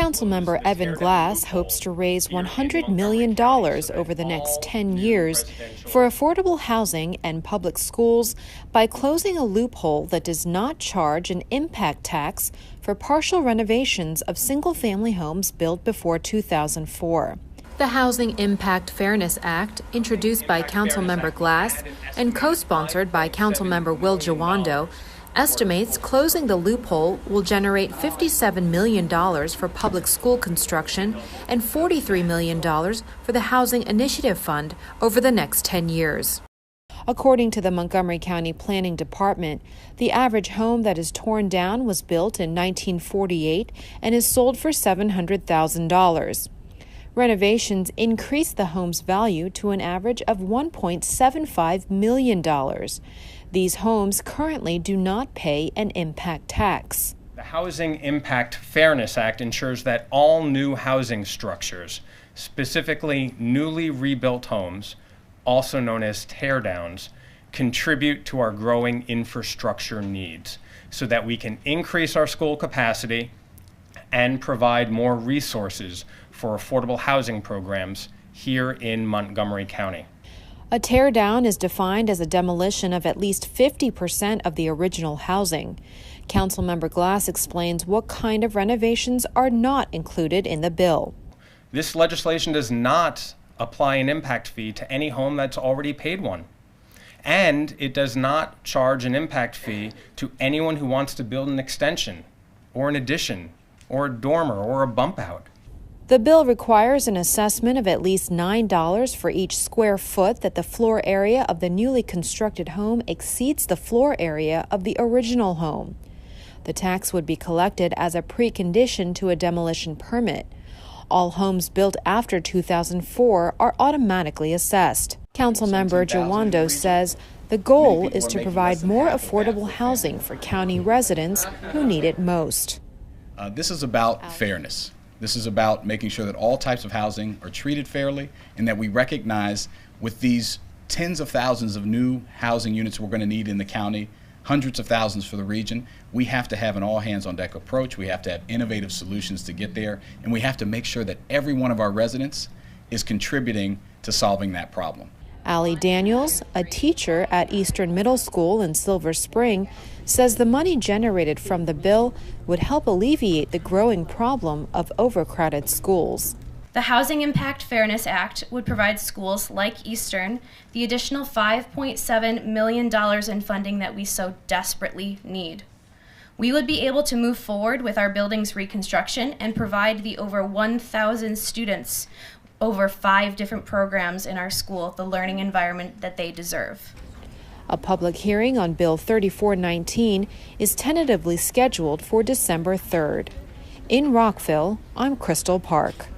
Councilmember Evan Glass hopes to raise $100 million over the next 10 years for affordable housing and public schools by closing a loophole that does not charge an impact tax for partial renovations of single-family homes built before 2004. The Housing Impact Fairness Act, introduced by Councilmember Glass and co-sponsored by Councilmember Will Jawando, estimates closing the loophole will generate $57 million for public school construction and $43 million for the Housing Initiative Fund over the next 10 years. According to the Montgomery County Planning Department, the average home that is torn down was built in 1948 and is sold for $700,000. Renovations increase the home's value to an average of $1.75 million. These homes currently do not pay an impact tax. The Housing Impact Fairness Act ensures that all new housing structures, specifically newly rebuilt homes, also known as teardowns, contribute to our growing infrastructure needs so that we can increase our school capacity and provide more resources for affordable housing programs here in Montgomery County. A tear down is defined as a demolition of at least 50% of the original housing. Councilmember Glass explains what kind of renovations are not included in the bill. This legislation does not apply an impact fee to any home that's already paid one. And it does not charge an impact fee to anyone who wants to build an extension, or an addition, or a dormer, or a bump out. The bill requires an assessment of at least $9 for each square foot that the floor area of the newly constructed home exceeds the floor area of the original home. The tax would be collected as a precondition to a demolition permit. All homes built after 2004 are automatically assessed. Councilmember Jawando says the goal is to provide more affordable housing for county residents who need it most. This is about fairness. This is about making sure that all types of housing are treated fairly and that we recognize with these tens of thousands of new housing units we're going to need in the county, hundreds of thousands for the region, we have to have an all-hands-on-deck approach. We have to have innovative solutions to get there, and we have to make sure that every one of our residents is contributing to solving that problem. Allie Daniels, a teacher at Eastern Middle School in Silver Spring, says the money generated from the bill would help alleviate the growing problem of overcrowded schools. The Housing Impact Fairness Act would provide schools like Eastern the additional $5.7 million in funding that we so desperately need. We would be able to move forward with our building's reconstruction and provide the over 1,000 students over 5 different programs in our school the learning environment that they deserve. A public hearing on Bill 3419 is tentatively scheduled for December 3rd. In Rockville, I'm Crystal Park.